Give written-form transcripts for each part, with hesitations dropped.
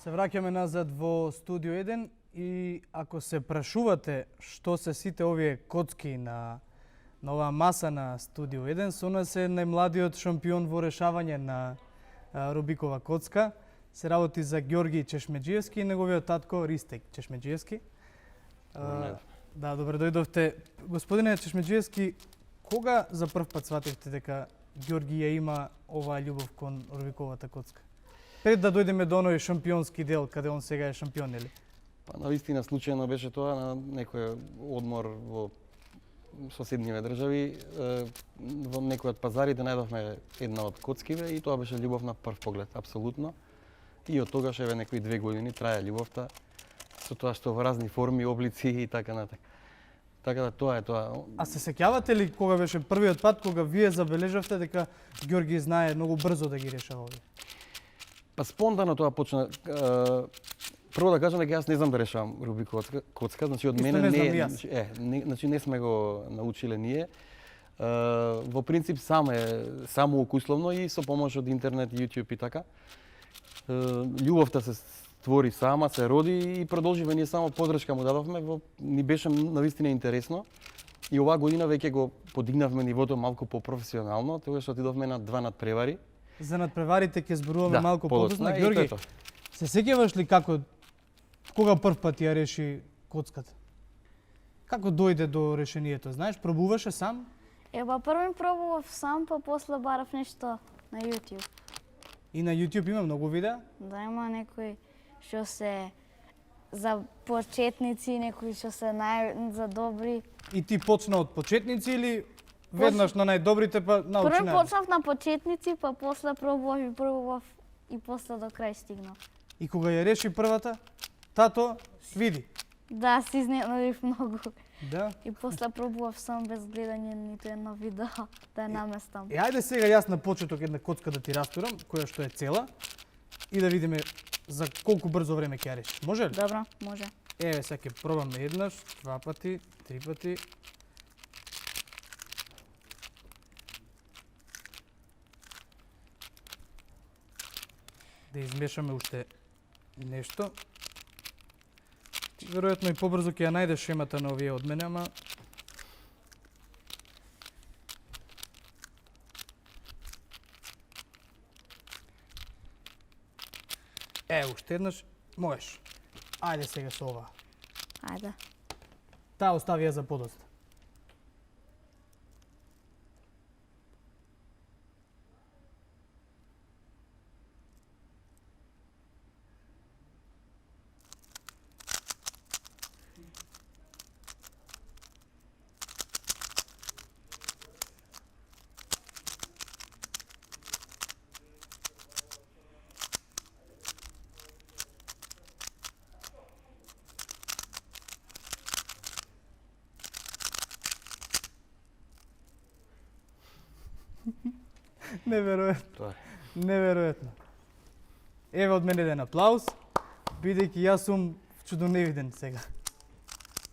Се враќаме назад во студио 1 и ако се прашувате што се сите овие коцки на оваа маса на студио 1, со нас е најмладиот шампион во решавање на Рубикова коцка. Се работи за Ѓорги Чешмеджиевски и неговиот татко Ристек Чешмеджиевски. Да, добре дојдовте. Господине Чешмеджиевски, кога за прв пат свативте дека Ѓорги ја има оваа љубов кон Рубиковата коцка? Пред да дојдеме до оној шампионски дел, каде он сега е шампион, нели? Па навистина случајно беше тоа на некој одмор во соседниве држави. Во некој од пазарите најдовме една од коцкиве и тоа беше љубов на прв поглед, апсолутно. И од тогаш еве некои 2 години трае љубовта, со тоа што во разни форми, облици и така натаму. Така да тоа е тоа. А се сеќавате ли кога беше првиот пат кога вие забележавте дека Ѓорги знае многу брзо да ги решава овие? Па спонтано тоа почна. Прво да кажам дека јас не знам да решавам Рубикова коцка, значи од мене не, значи не сме го научиле ние. Во принцип само укусловно и со помош од интернет, YouTube и така. Љубовта се створи сама, се роди и продолжива, ние само подршка му дадовме, ни беше навистина интересно. И оваа година веќе го подигнавме нивото малку по-професионално, тогаш отидовме на 2 надпревари. За надпреварите ќе зборуваме малку подоцна. Ѓорги, се сеќаваш ли кога прв пат ја реши коцката? Како дојде до решението? Знаеш, пробуваше сам? Еба прво пробував сам, па после барав нешто на YouTube. И на YouTube има многу видеа? Да, има некои што се за почетници, некои што се за добри. И ти почна од почетници или веднаш на најдобрите па научи најдобри? Прво почнав на почетници, па после пробував и после до крај стигнав. И кога ја реши првата, тато види. Да, се изненадив многу. Да. И после пробував сам без гледање ниту едно видео да ја наместам. Ајде сега јас на почеток една коцка да ти растурам, која што е цела, и да видиме за колку брзо време ќе ја реши. Може ли? Добро, може. Еве сега ќе пробаме еднаш, 2 пати, 3 пати. Да измешаме уште нешто. Веројатно и побрзо ќе ја најдеш шемата на овие од мене, ама уште еднаш можеш. Ајде сега со ова. Ајде. Таа остави ја за подоста. Неверојатно. Неверојатно. Еве од мене еден аплауз, бидејќи јас сум чудоневиден сега.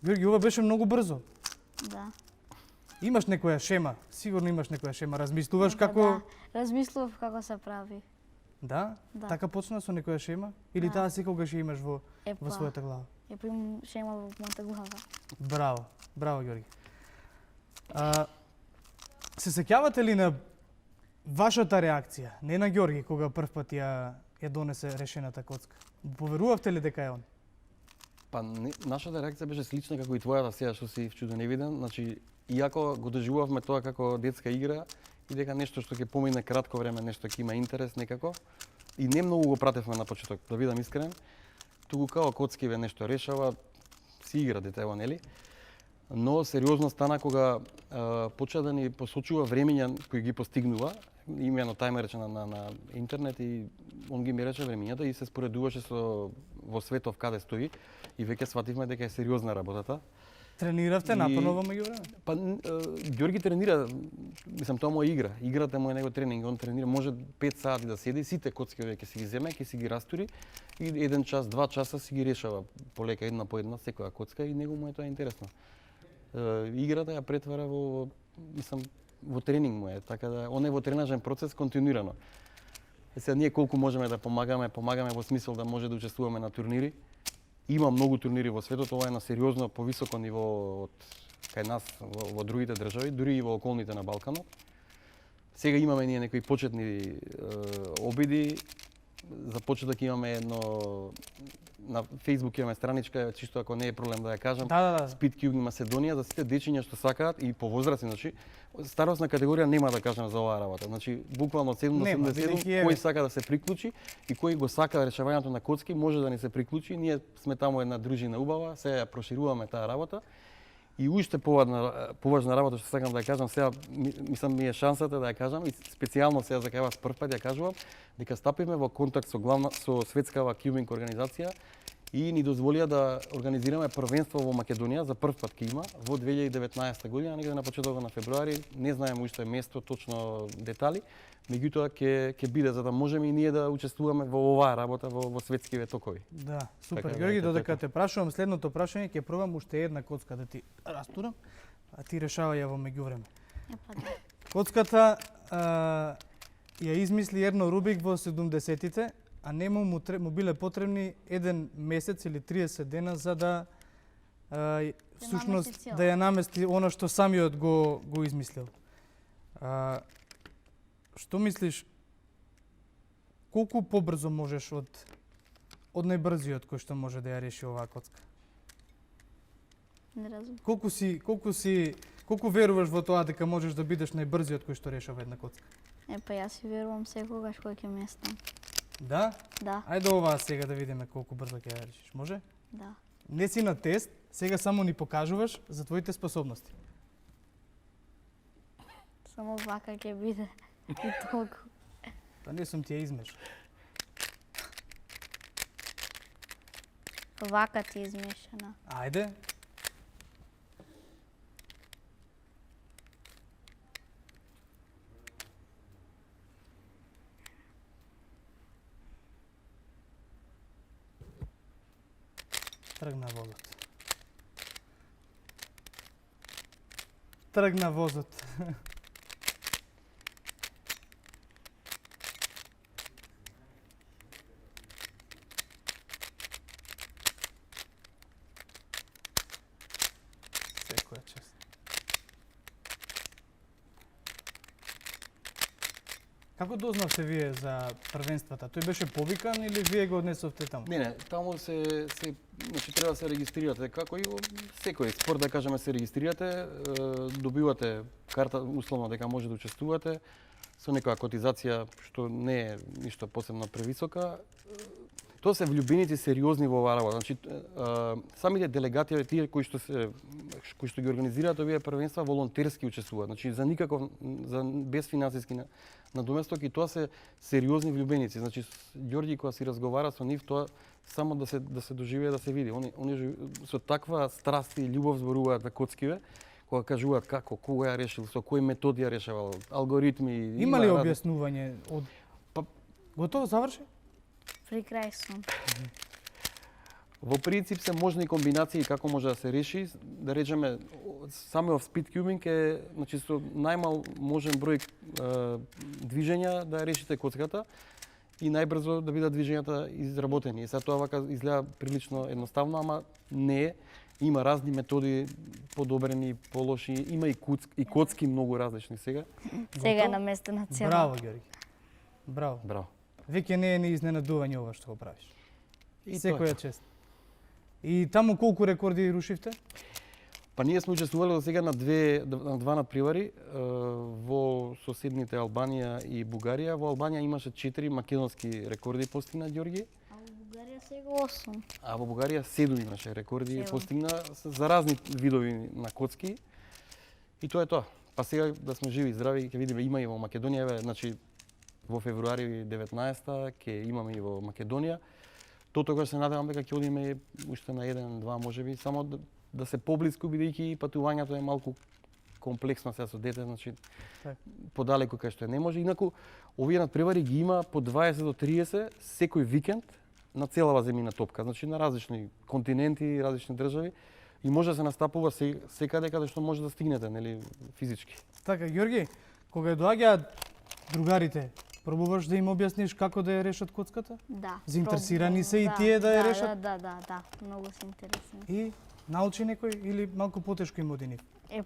Ѓорги, ова беше многу брзо. Да. Имаш некоја шема, сигурно имаш некоја шема, размислуваш како... Да, размислував како се прави. Да? Да. Така почна со некоја шема? Или таа секогаш ја имаш во својата глава? Епа имам шема во мојата глава. Браво, браво Ѓорги. Се сеќавате ли на вашата реакција, не на Ѓорги, кога прв пат ја донесе решената коцка? Поверувавте ли дека е он? Па нашата реакција беше слична како и твојата сега што си чудоневиден. Значи, иако го доживувавме тоа како детска игра и дека нешто што ќе помине кратко време, нешто ќе има интерес некако, и не многу го пратевме на почеток, да бидам искрен, туку као коцкиве нешто решава, си игра детево, нели? Но сериозно стана кога почна да ни посочува времења кои ги постигнува, имено тајмер на интернет, и он ги мереше времењата и се споредуваше во светов каде стои и веќе свативме дека е сериозна работата. Трениравте напорно во меѓувреме? Па Ѓорги тренира, мислам, тоа му е игра. Играта му е него тренинг, он тренира, може 5 сати да седи, сите коцки ќе си ги земе, ќе си ги растури и 1 час, 2 часа си ги решава полека една по една секоја коцка и него му е тоа интересно. Играта ја претвара во, мислам, во тренинг му е, така да он е во тренажен процес континуирано. Сега ние колку можеме да помагаме во смисол да може да учествуваме на турнири. Има многу турнири во светот, ова е на сериозно повисоко ниво од кај нас во другите држави, дури и во околните на Балканот. Сега имаме ние некои почетни обиди. За почеток имаме едно на Facebook имаме страничка, чисто ако не е проблем да ја кажам. Да. Speed Cubing Македонија за сите дечиња што сакаат и по возрасти, значи старосна категорија нема да кажам за оваа работа. Значи буквално од 7 до 77 кој сака да се приклучи и кој го сака решавањето на коцки може да ни се приклучи. Ние сме таму една дружина убава, сега ја прошируваме таа работа. И уште поважна работа што сакам да ја кажам, сега мислам ми е шансата да ја кажам и специјално сега за кај вас прв пат ја кажувам дека стапиме во контакт со светскава кјубинг организација и ни дозволија да организираме првенство во Македонија, за прв пат ќе има во 2019 година, негде на почетокот на февруари, не знаеме уште место, точно детали, меѓутоа ќе биде за да можеме и ние да учествуваме во оваа работа во светскиве токови. Да, супер. Така, Георги, ето додека така. те прашувам следното прашање, ќе пробам уште една коцка да ти растурам, а ти решавај ја во меѓувреме. Коцката ја измисли Ерно Рубик во 70-тите, а нему му биле потребни 1 месец или 30 дена за да всушност намести цела. да ја намести она што самиот го измислил. Што мислиш, колку побрзо можеш од најбрзиот кој што може да ја реши оваа коцка? Не разумем. Колку веруваш во тоа дека можеш да бидеш најбрзиот кој што решава една коцка? Па јас си верувам секогаш кој ќе ме стане. Да? Да, Ајде оваа сега да видиме колку брзо ќе ја решиш. Може? да. Не си на тест, сега само ни покажуваш за твоите способности. Само вака ќе биде. И толку. Па не сум ти ја измеш. Вака ти е измешана. Ајде. Тргна возот. Тргна возот. Секоја чест. Како дознавте вие за првенствата? Тој беше повикан или вие го однесовте таму? Не, таму значи треба да се регистрирате како и во секој спорт да кажеме се регистрирате, добивате карта условно дека може да учествувате со некоја котизација што не е ништо посебно превисока. Тоа се влюбеници сериозни во оваа работа. Значи самите делегати, тие кои што ги организираат овие првенства волонтерски учествуваат. Значи без финансиски надоместок и тоа се сериозни влюбеници. Значи Ѓорѓи кога си разговара со нив, тоа само да се доживее, да се види. Они со таква страст и љубов зборуваат за коцкиве, кога кажуваат како, кога ја решил, со кои методи ја решавал, алгоритми. Има ли објаснување од Па- Готово, заврши? При крај сум. Во принцип се можни комбинации како може да се реши, да речеме самиот speed cubing е значи со најмал можен број движења да ја решите коцката и најбрзо да бидат движењата изработени. И сега тоа вака изгледа прилично едноставно, ама не е. Има разни методи, подобрени, полоши, има и коцки многу различни сега. Сега на место на цела. Браво, Ѓорги. Браво. Браво. Веќе не е ни изненадување ова што го правиш. И Секоја тоа. чест. И таму колку рекорди рушивте? Па ние сме учествувале до сега на два надпревари во соседните Албанија и Бугарија. Во Албанија имаше 4 македонски рекорди постигна Ѓорги, А во Бугарија сега 8. а во Бугарија 7 имаше рекорди 7. постигна за разни видови на коцки. И тоа е тоа. Па сега да сме живи и здрави, ќе видиме има и во Македонија, еве, значи во февруари 19-та ќе имаме и во Македонија. Тогаш се надевам дека ќе одиме уште на 1-2 можеби, само да се поблиску бидејќи патувањето е малку комплексно сега со дете, значи Так. подалеку кај што не може. Инаку овие надпревари ги има по 20 до 30 секој викенд на целава земјина топка, значи на различни континенти, различни држави и може да се настапува секаде каде што може да стигнете, нели, физички. Така, Ѓорги, кога доаѓаат другарите Пробуваш да им објасниш како да ја решат коцката? Да. Заинтересирани пробувам, се и тие да ја решат? Да. Многу се интересни. И научи некој или малку потешко им оди нив?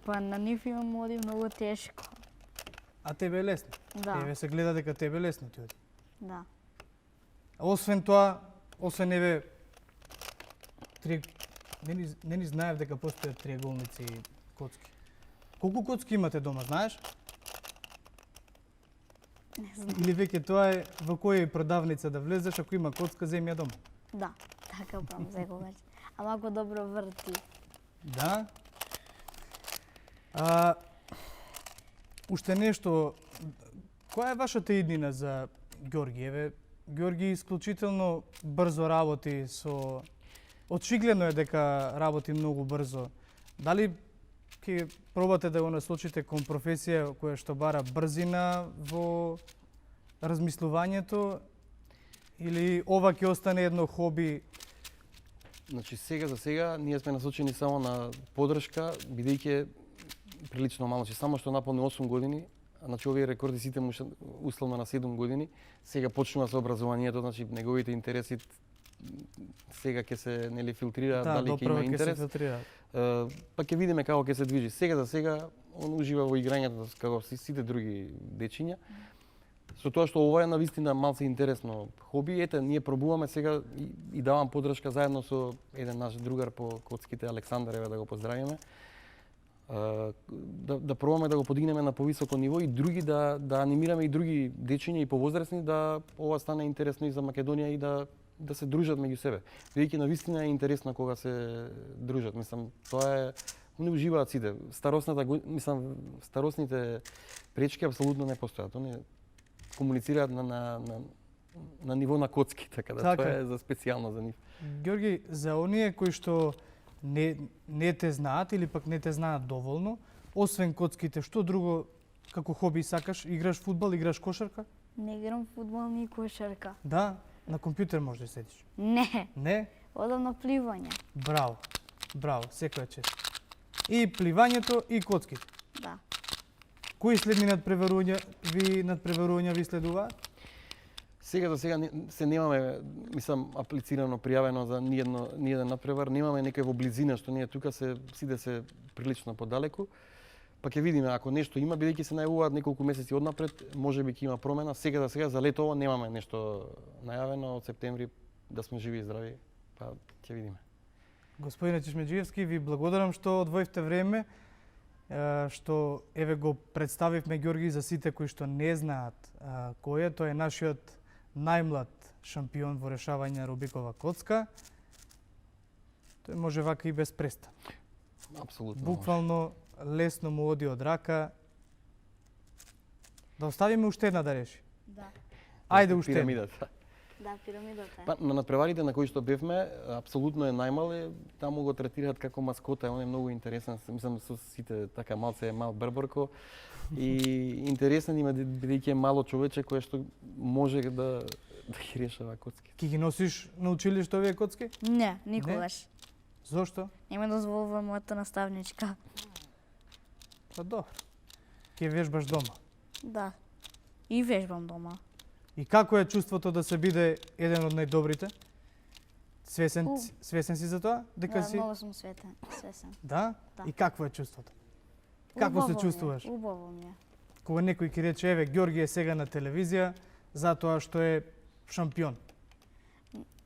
Па на нив имам оди многу тешко. А тебе е лесно? Да. Тебе се гледа дека тебе е лесно ти оди. Да. А освен тоа, освен еве не ни знаев дека постојат триаголници и коцки. Колку коцки имате дома, знаеш? Не знам. Или веќе тоа е во која и продавница да влезеш, ако има коцка, земи ја дома? Да, така правам секогаш. Ама ако добро врти. Да. Уште нешто, која е вашата иднина за Ѓорги? Еве, Ѓорги исклучително брзо работи со... Очигледно е дека работи многу брзо. Дали ќе пробате да го насочите кон професија која што бара брзина во размислувањето или ова ќе остане едно хоби? Значи сега за сега ние сме насочени само на поддршка, бидејќи прилично мало, че само што наполни 8 години, значи овие рекорди сите му условно на 7 години, сега почнува со образованието, значи неговите интереси сега ќе се нели филтрираат дали ќе има интерес. Па ќе видиме како ќе се движи. Сега за сега он ужива во играњето како сите други дечиња. Со тоа што ова е навистина малце интересно хоби, ете ние пробуваме сега и давам поддршка заедно со еден наш другар по коцките, Александар, еве да го поздравиме. Да пробаме да го подигнеме на повисоко ниво и други да анимираме и други дечиња и повозрасни да ова стане интересно и за Македонија и да се дружат меѓу себе. Бидејќи навистина е интересно кога се дружат. Мислам, тоа е не уживаат сите. Старосните пречки апсолутно не постојат. Они комуницираат на ниво на коцки, така да Така. тоа е за специјално за нив. Ѓорги, за оние кои што не те знаат или пак не те знаат доволно, освен коцките, што друго како хоби сакаш? Играш фудбал, играш кошарка? Не играм фудбал ни кошарка. Да, на компјутер можеш да седиш. Не, Не? одам на пливање. Браво. Браво, секоја чест. И пливањето и коцките. Да. Кои следни надпреварувања ви следуваат? Сега за сега се немаме, мислам, аплицирано, пријавено за ниеден надпревар. Немаме некој во близина, што ние тука сите се прилично подалеку. Па ќе видиме, ако нешто има, бидејќи се најавуваат неколку месеци однапред, можеби ќе има промена. Сега за сега, за летово, немаме нешто најавено од септември, да сме живи и здрави, па ќе видиме. Господине Чешмеджиевски, ви благодарам што одвоивте време, што еве го представивме Ѓорги за сите кои што не знаат кој е. Тој е нашиот најмлад шампион во решавање на Рубикова коцка. Тој може вака и без престан. Апсолутно. Буквално лесно му оди од рака. Да оставиме уште една да реши. Да. Ајде уште една. Пирамидата. Да, пирамидата е. Па, на надпреварите на кои што бевме, апсолутно е најмал, таму го третираат како маскота, он е многу интересен, мислам со сите така малце е мал брборко и интересен има бидејќи е мало човече кое што може да ги решава коцки. Ки ги носиш на училиште овие коцки? Не, никогаш. Зошто? Нема дозволува мојата наставничка. Па добро. Ке вежбаш дома. Да. И вежбам дома. И како е чувството да се биде еден од најдобрите? Свесен си за тоа? Дека Да, си? многу сум свесен. Да? Да. И какво е чувството? Како се Убаво ми е, чувствуваш? Убаво ми е. Кога некој ќе рече, еве, Ѓорги е сега на телевизија, затоа што е шампион.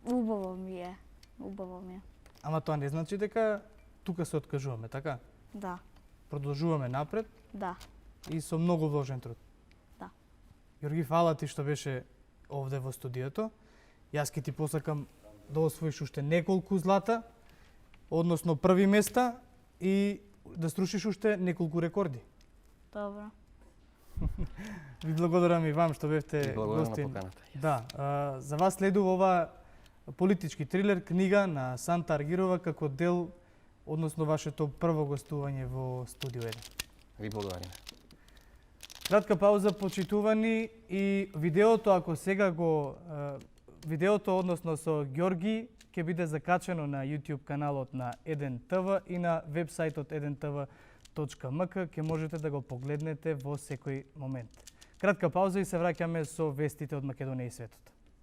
Убаво ми е. Убаво ми е. Ама тоа не значи дека тука се откажуваме, така? Да. Продолжуваме напред Да. и со многу вложен труд. Да. Ѓорги, фала ти што беше овде во студиото. Јас ќе ти посакам да освоиш уште неколку злата, односно први места и да струшиш уште неколку рекорди. Добро. Ви благодарам и вам што бевте Благодарам на гостин. поканата. Да, за вас следува ова политички трилер, книга на Санта Аргирова како дел, односно вашето прво гостување во Студио 1. Ви благодариме. Кратка пауза, почитувани, и видеото, ако сега видеото, односно со Ѓорги, ќе биде закачено на YouTube каналот на 1 ТВ и на вебсајтот 1tv.mk, ќе можете да го погледнете во секој момент. Кратка пауза и се враќаме со вестите од Македонија и светот.